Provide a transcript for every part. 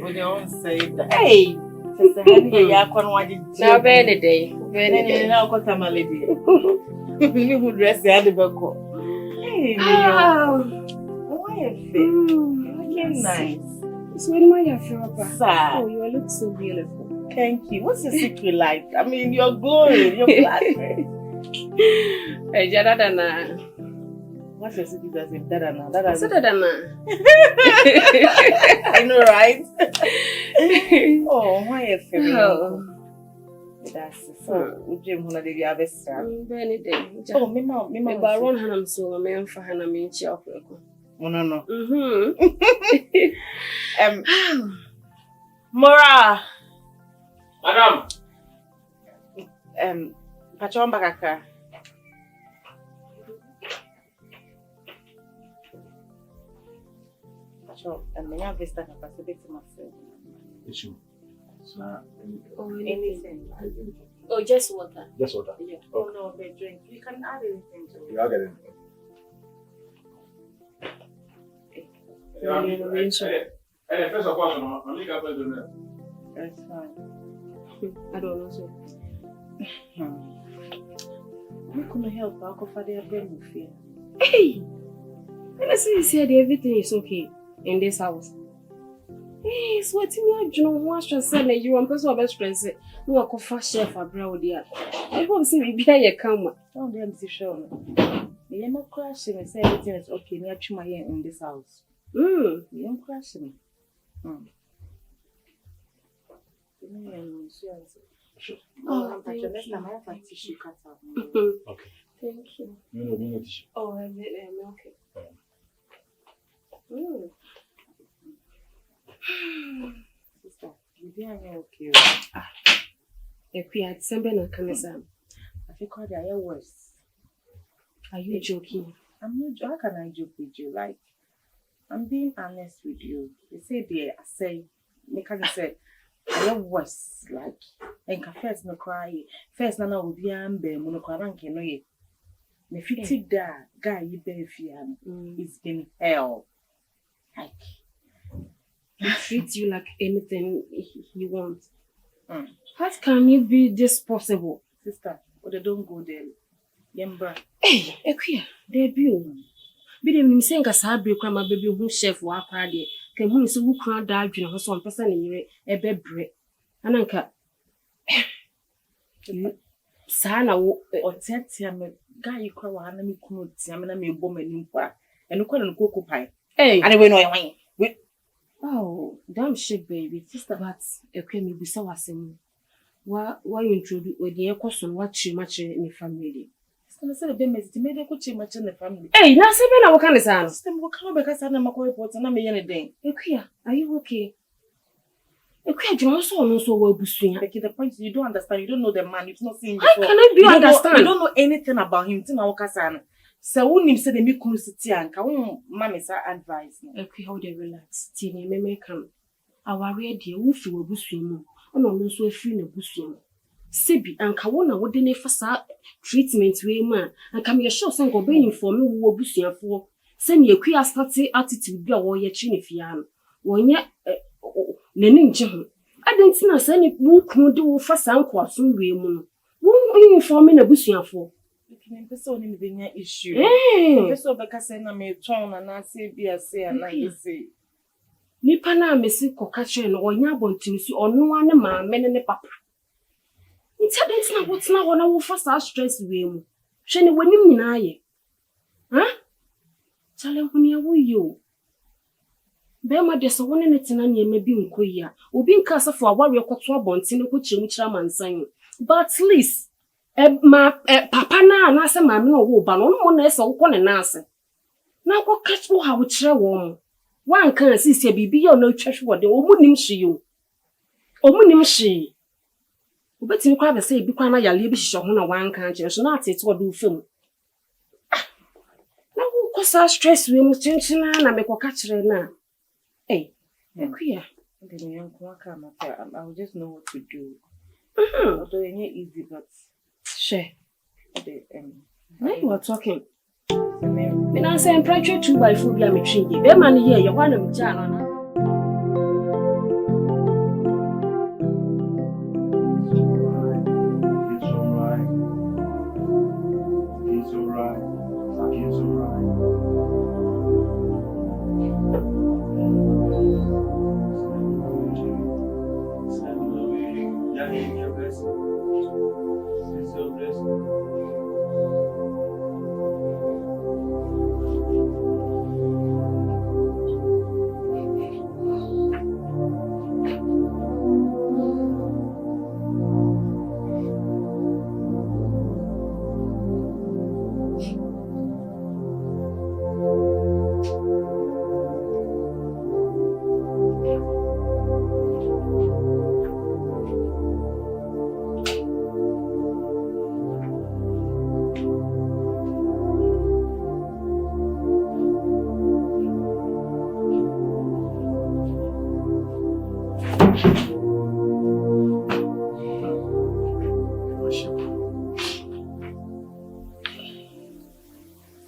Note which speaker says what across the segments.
Speaker 1: when you don't say that. Hey, now, Benny day. Benny, now got a malady. You would dress the other buckle. Hey, why a thing? Nice.
Speaker 2: It's really my afrakoma.
Speaker 1: Oh,
Speaker 2: you look so beautiful.
Speaker 1: Thank you. What's your secret life? I mean, you're glowing. You're black. Hey, Jadadana. What's your secret life? Dadana.
Speaker 2: Dadana.
Speaker 1: I know, right? Oh, why a thing? That's so. Would you want to be a best friend?
Speaker 2: Benny day.
Speaker 1: Oh, me
Speaker 2: baron hanam so me amfa hanam inchi akweko.
Speaker 1: No. Mora.
Speaker 3: Madam.
Speaker 1: Pachon bakaka. Pachon, me have vista capacity myself.
Speaker 3: Issue.
Speaker 1: Anything.
Speaker 2: Oh, just water.
Speaker 3: Just water.
Speaker 2: Yeah.
Speaker 1: Oh no, they drink. You can add anything to it.
Speaker 3: You are getting. First of all, I'm leaving up to
Speaker 1: That's fine.
Speaker 2: I don't know, sir.
Speaker 1: I'm going to help. I'll go for their brain.
Speaker 2: Hey! And I see you said everything is okay in this house. Hey, so what you know, what's just saying that you want person best friend say, no, I could chef for brown dear. I hope see me behind your camera.
Speaker 1: Don't be sure. You are not crashing and say everything is okay. You have my hair in this house. You don't crash me.
Speaker 3: Sure.
Speaker 2: Oh, thank you.
Speaker 3: Okay.
Speaker 2: Thank you.
Speaker 3: You know tissue.
Speaker 2: Oh, I'm okay.
Speaker 1: Sister, you be okay.
Speaker 2: Akua, December na kamesa.
Speaker 1: I think they are worse.
Speaker 2: Are you joking?
Speaker 1: I'm not. How can I joke with you? Like, I'm being honest with you. They say I say, they can say, I am worse. Like, and first no cry. First no will be no cry. No ye. Me fiti da guy you be fiam. It's been hell. Like,
Speaker 2: he treats you like anything he wants. How can it be this possible?
Speaker 1: Sister, but they don't go there. Yembra.
Speaker 2: Hey, Akua, debut. Be the missing a sabri crama baby who chef wa party. Can who is who crown died in her son person in a bed bread. Ananka. Sana or Tiam, guy you call one enemy could Tiamina me woman in part and look on cocoa pie. Hey, and I went away. Oh, damn shit, baby. Sister, but Akua me be so awesome. Why you introduce with the question what you much in the family? I said, "Be made a much in the family." Hey, now say, "Ben, what kind of sound?" System will come because I'm a report and I'm a anything. Akua, are you okay? Akua, you also know so well, Busuya. Becky, the point is, you don't understand. You don't know the man. You've not seen him before. How can I be understand? You don't know anything about him. Tina Wakasan. So when him say the me curiosity and can mommy say advice. Akua, how they relax. Tina, me come. Our ready, who feel Busuya. Oh no, no, so a free no Busuya. Sebi and Kawana would then for treatment way man and come your show some go being for me who busia for send your queer starty attitude be a warrior chin fian. One yet Lenin Jim. I didn't know send it book no do for some quasun way moon. Won't be informing a busia for. You can person in the issue. Eh, so because I may turn and I say be a say and I say. Nipana missy cockatcher or yabontin or no one man men in the papa. It's not what's not one of first our stress with Shenny when you mean I. Huh? Tell him when you. Bema there's a one in it and you may be in queer, or being cast for a warrior quatua bonds in a coaching which I'm saying. But at least, my papa now and I say, my no, but no one else or one and answer. Now what catch for how which I want. One can see say be or no church what the woman she you. Omunim she. But you can't say, be quite a little bit on one country, so not it what do film. Now, what's our stress? We must change and I make a catcher now. Hey, queer. The young come up there, I will just know what to do. Although it ain't easy, but share. Now you are talking. When I say I'm pressure 2 by 4 be a machine, be man here, you want them channel.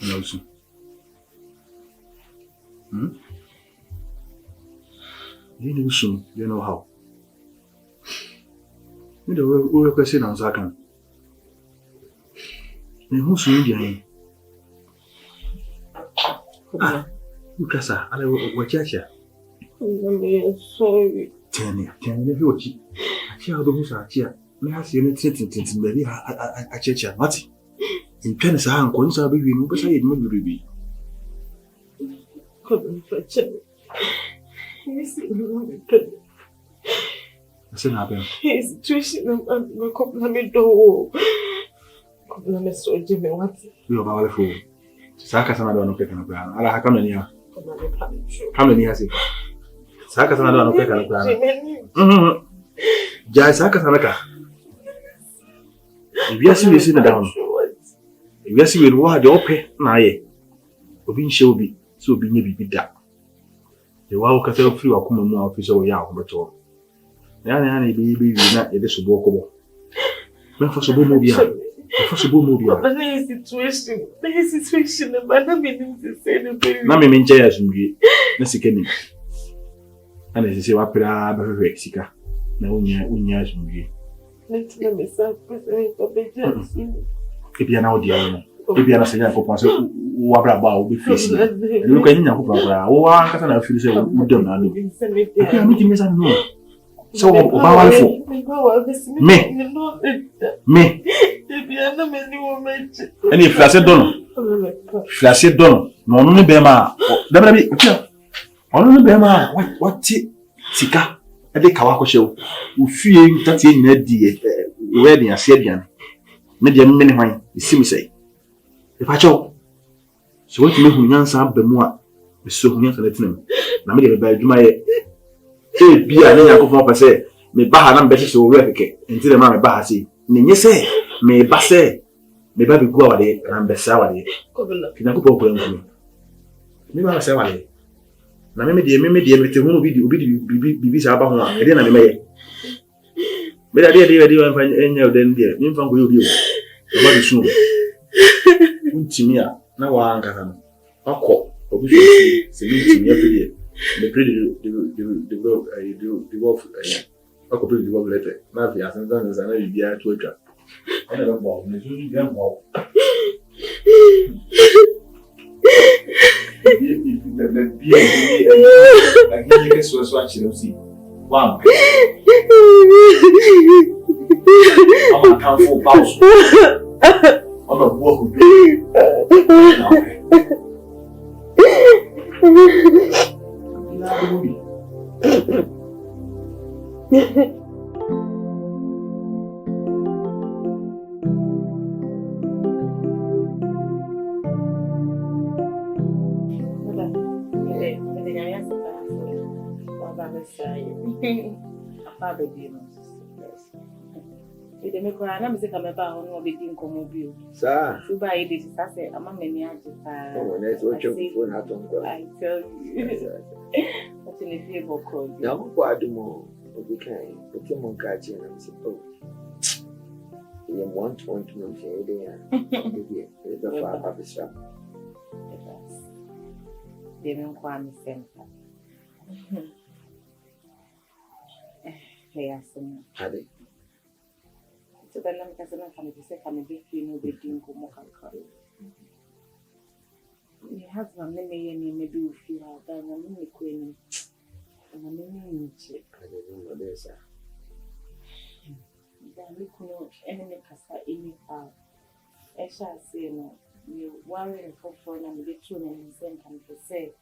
Speaker 3: Nelson. You know soon, you know how. You know, we're question on Zakan. And who's in the Lucas, I will catch you.
Speaker 2: I'm sorry.
Speaker 3: Tell me, what you are the here. May I see anything to Mary? I check your Matty. In tennis, I am going to be you, but I didn't be.
Speaker 2: Confrontation.
Speaker 3: I said, I've
Speaker 2: His situation will compliment door. Compliment so Jimmy, what?
Speaker 3: You are powerful. Sakasana don't pick on the ground. I'll come in here. Come in here, see. Sakasana don't pick on the ground. Jai Sakasanaka. If you see this in the down, if you see what the open, nay, Obin shall be so be never be that. The wow cattle free or come more officer or yaw, but all. Nanny baby, not a disobokable. Not for so movie. Possible movie.
Speaker 2: The situation, but I mean to say the baby.
Speaker 3: Mammy mean chairs from me. Let's see, Kenny. And as you say, what Sika. No, we years from you.
Speaker 2: Let's let me serve for the
Speaker 3: If you are now dear, if you are a singer for Pastor, what about be facing? Look at you, oh, I can't feel so we don't know. I can't meet him as I know. So, powerful. Me. And if I said don't, no, only Bema, only Bema, what Sika, a day Kawako show, who fearing that in the wedding as Sedian, medium many wine, you see me say. If I choke, so what you make me answer Bemoa, the so young and letting him. Now, maybe by Jumay. Be a name of more say, me Bahan better so replicate until the man Bahasi. Ninny say, me Basse, me baby go away and Bessaway. Pinaco me. Me must say, now maybe the who be Sabah, and then I may. But I did and find any of them there. Name from you. Nobody soon. Timia, now one can. Akua, obviously, see me every day. The wolf, I could put the wolf letter. Now, the Ascendant is another year to a trap. I don't know, Miss Young Wall. I guess was watching, see. One. I'm a countful house. I'm a wolf.
Speaker 1: You dey make cry. Na me say come ba ho no be din komo bi o.
Speaker 4: Sir.
Speaker 1: You buy it say say ama mani ajipa.
Speaker 4: Oh, let's watch your phone at home.
Speaker 1: I tell you. What in the favor call.
Speaker 4: Now go adumo. Obi kan. Obi mo ka ji na say oh. You want to know say dey ya. Dey the fa pa bisha.
Speaker 1: Yes. Dey me kwa mi senta. Hey, asen.
Speaker 4: Ade.
Speaker 1: So then I'm going to say, I'm a big no big thing. My husband, may do feel out there, and I'm queen. And I'm in check.
Speaker 4: I don't know this.
Speaker 1: Then look no enemy cassa any power. I shall say no. You worry for and get through and send and say,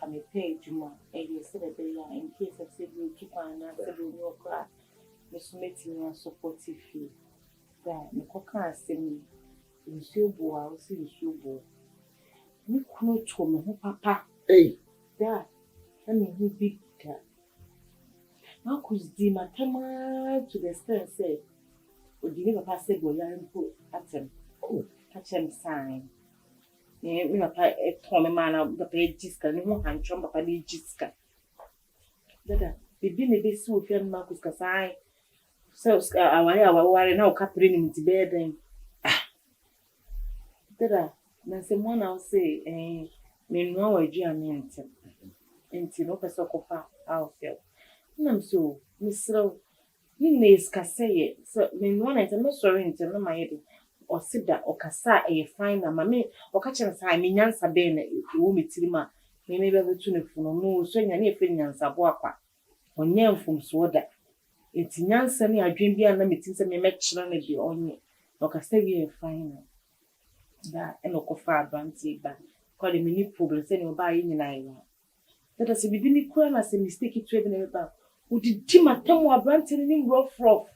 Speaker 1: can you pay Juma? And you said that they are in case of civil keep and answer your cry. Miss Meeting and supportive fee. That the cocker sing in Silbo, I will see in Silbo. You could to me, Papa.
Speaker 4: Hey,
Speaker 1: that, I mean, who big cat. Now, could the matama to the extent say, would you never pass a boy and put at him? Oh, catch him sign. You know, a Tommy man of the page, and you won't hand chum up a jiska. Dada, Bibi ne be si ofi an Marcus kasai. So aware na o kapre ni mtibeden. Dada, na se mo na o say me no wa aduane enti no pese kofa awfel. Na so misro ni nes kaseye so me no na enti me sorry enti no mayede. Osida okasa fine na mame okache say me nyansa be na wo metirima me be betu ne funo no so nya na efe nyansa bo akwa onye mfumso da enti nyansa ne adwen bia na metin se me mekire na bi onye okasa wi fine da eno kofa advantage ba kwa de mini problem se ne oba yi nyina yi that se bibi ni kura na se mistake to even ba udidi matamu advantage ni rough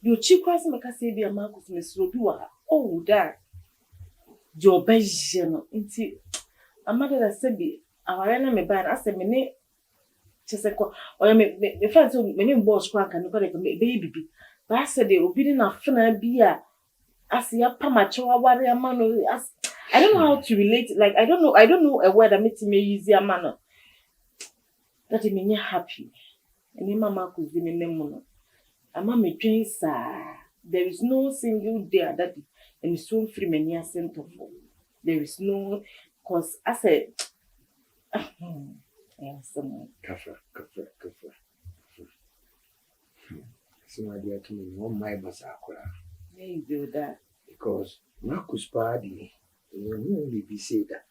Speaker 1: you chikwa se meka se bia Marcus mesro bi wa oh da jo beje no enti amada da se bi aware na me ba na se me ne chese ko oya me fa so me ni boss kwa kan ko de be bibi ba se de obi ni na fena bi a asiya pamacho aware amano I don't know how to relate like I don't know a word that makes me easy amano that me happy and mama could be me no ama me twin sa there is no single day that and so free many cent of there is no cause I said yes
Speaker 4: Kafra. So I dear to me, one my basakura.
Speaker 1: you do that
Speaker 4: Because Marcus Party, you only be said that.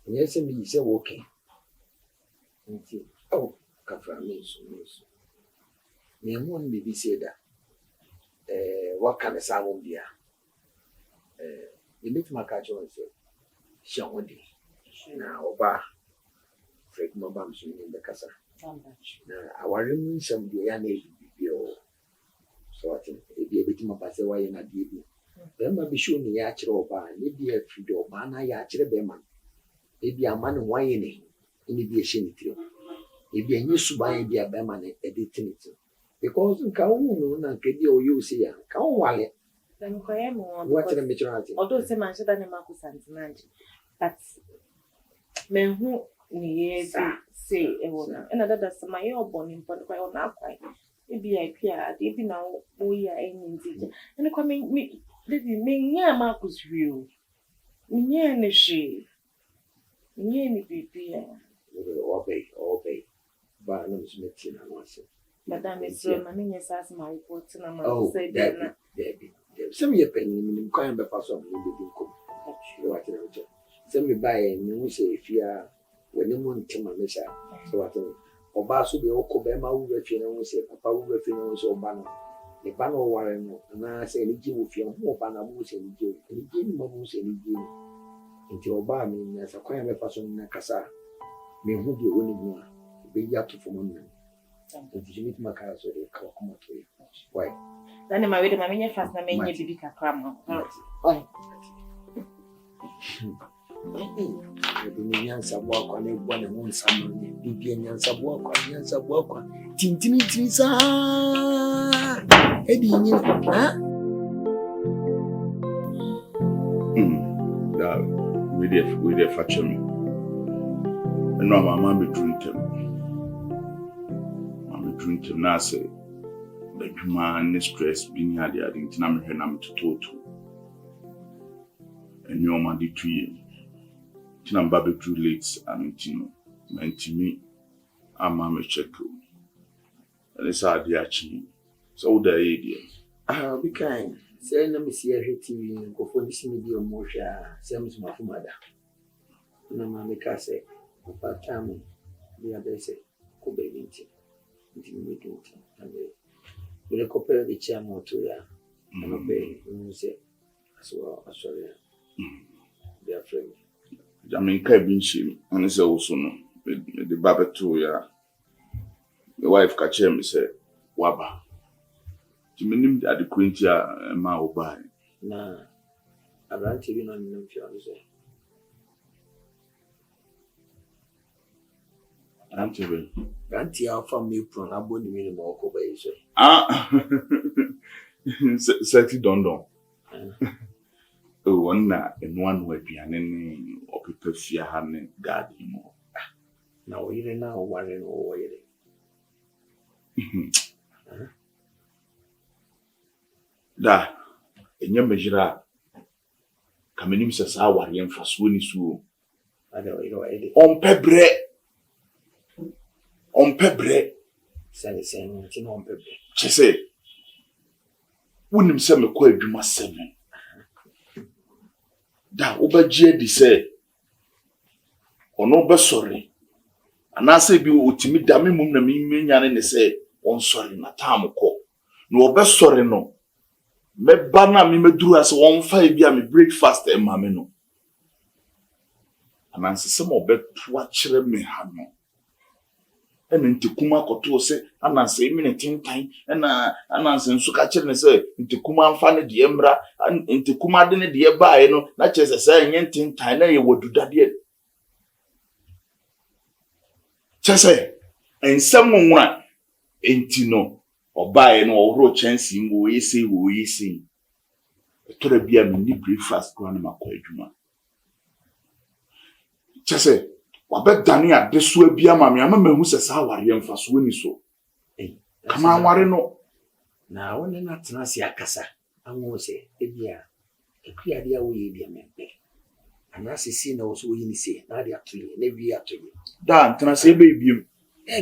Speaker 4: Yes, and me say walking. Oh, Kafra means. Me won't be said that. What kind of sound be? You meet my catch on say, Shawdy. Now, Oba, Fred Mobams in the Casa. Our room some the annual. So I think it be a bit more pass away in a deal. Then be sure me yachro ba, maybe a few do bana yachre beman. Maybe a man whining in the shin trio. Maybe a new subai be a beman editing it. Because in Kaunu and Kedio you see a cow wallet.
Speaker 1: then ko am
Speaker 4: What's the majority?
Speaker 1: although se man sheda ne Marcus antinanji but me hu ni say e wona and that some my obon in but kwa na kwai e bi a bi na o ya eni nti and ko me me nya Marcus real me nya ne she me ni bibi
Speaker 4: Obey. But I'm smithing and what's it.
Speaker 1: madam is so many years as my report na ma say
Speaker 4: Debbie. Some year penny in coin by pass on the dinkum. Some me buy and you say if you are when you want to my mesa. So I think Obasu the Okobema who refuse and say Papa who refuse or banner. The banner warren and I say any give with your more banner moose and give any give moose and give into Obama as a coin by pass on Nakasa. Me who be only one. Be yet to form one. And you meet my car so they come to you. Why?
Speaker 1: then my way my nya fast na me nya bibi kakra ma
Speaker 4: Why? Nyansa bwakwa ne bwa ne ho nsama ne bibia nyansa bwakwa tintimi sa edi nyi ha
Speaker 3: we dey facture me no mama be drink him na say the human stress being had the ntina me hwe na me tototo enyo ma di tue tina mba be too late amintino mentimi ama me check and it's a dia chi so the idea
Speaker 4: be kind say na me see TV nkofo ni sini bi omo hwa say me suma fumada na ma me ka say papa tamu bi abese ko be binti me do it and we compare the chairman to ya and be you say as well sorry they are friend
Speaker 3: Jamaica binchi and say also no the babeto ya the wife catch me say waba Jiminim at the quintia ma obai
Speaker 4: na abranti bi no nim fi say Auntie alpha me from abon the minimum or by so.
Speaker 3: Seti dondon. One na in one way pianin or people fear having garden more.
Speaker 4: Now, you now worrying over it.
Speaker 3: Da, enye mejira kamenim se sa aware mfaso ni so. Ompebre.
Speaker 4: Sane ti no ompebre.
Speaker 3: Chese. Wonim se mekọ adwuma 7. Da obagie di se ono be sorry. Anase bi otimi da me mum na me nyane ne se on sorry na tamko. No obe sorry no. Me bana me meduru ase won fa bi a me breakfast e ma me no. Ananse se mo beto a kire me ha no. Ene ntikuma koto se ananse imi ne tintan ena ananse nsu ka kire ne se ntikuma amfa ne de emra ntikuma de ne de baaye no na chese se enye tintan na ye wodudade. Chese ensem nwura enti no obaaye no owro chance mo yesi etora bia me ni breakfast ko na makọ adwuma. Chese wabedane adeso abia ma me amahu se sa aware mfaso ni so. Kama aware no
Speaker 4: na woni na tena si akasa anwo se ebia ekua dia wo ye bia membe. Anase si na wo so yi ni se na dia atoye na wi atoye.
Speaker 3: Da ntena se ebe biem.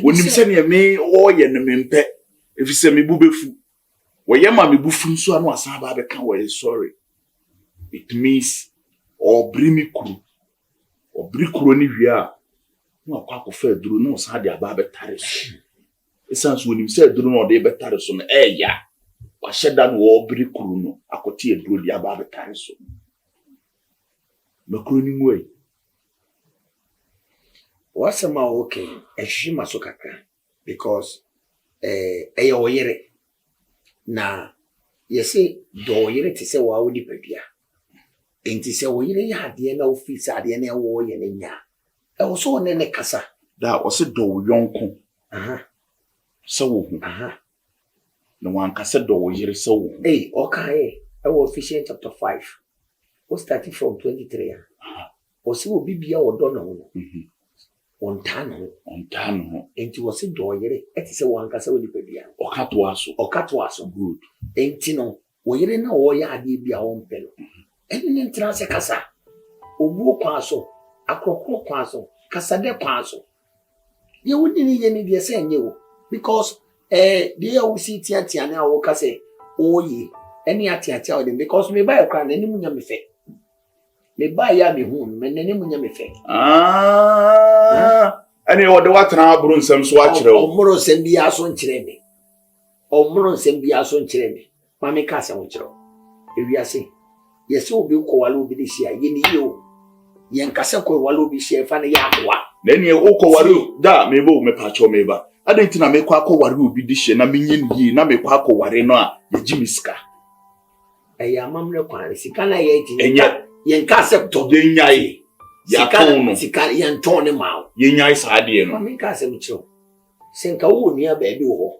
Speaker 3: Wonim se ne me o ye ne mempe efise me bu befu. Wo ye ma me bu fu nso anu asan ba be kan wo sorry. It means obri kuro ni wia no akwa fa duro no sa de aba betare so. Esanso wonim se duro no de betare so no eya. Wa sheda no obri kuro no akote duro de aba betare so. Makuro ni ngwe.
Speaker 4: Wasama okay, ehima so kakra because eya oyere na yesi do oyere te se wa wodi padua. Enti se oyere ya ade na office ade na wo ye ne nya. E wo so ne kasa.
Speaker 3: Da o se do yonko. Se wo hu. No wan kasa do oyere se wo.
Speaker 4: Okay. E wo Ephesians chapter 5. We starting from 23. O se wo bibia wo do no. Ontano. Enti wo se do oyere eti se wan kasa wo dipadua. Okato aso. Good. Enti no oyere na wo ya ade bia wo mpe no. Eni ntra se kasa. Obuo kwaso, akrokro kwaso, kasade kwaso. Ye wodi ni ye ni de se enye wo because de wo si tiatia na wo kase oyi eni atiatia wo dem because me buy kra na ni munya me fe. Me buy ya me hu me na ni munya me fe.
Speaker 3: Ani wo de watena aburu nsem so a kire wo.
Speaker 4: Omuro nsem bia so nkire me. Ma me ka se wo kire wo. Ewiase yes obi ko wale obi de hia ye ni yo yen kase ko wale obi hia fa ne ya Akua
Speaker 3: na ni o ko wale da me bo me pa cho me ba adanti na me kwa ko wale obi de hia na me nyi ni na me kwa ko wale no a ye jimiska
Speaker 4: eya mamre kwa sika na ye ti yen kase to
Speaker 3: de nyai ya ko no
Speaker 4: sika yen to ne ma
Speaker 3: ye nyai sa de no
Speaker 4: me kase mi chiro senka wo ni aba bi wo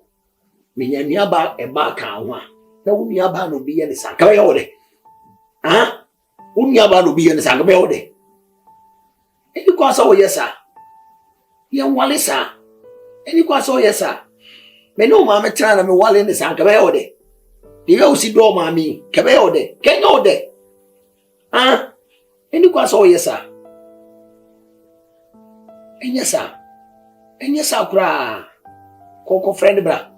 Speaker 4: me nya ni aba e ba ka ho a na wo ni aba no bi ye ne saka ye wo de Unya ba no bi yen sanga be ode. Eni kwa so yesa. Yen wale sa. Eni kwa so yesa. Me no ma me tra na me wale ne sanga be ode. Di we usi do ma mi ke be ode. Kenya ode. Eni kwa so yesa. Enyesa kura. Koko friend bra.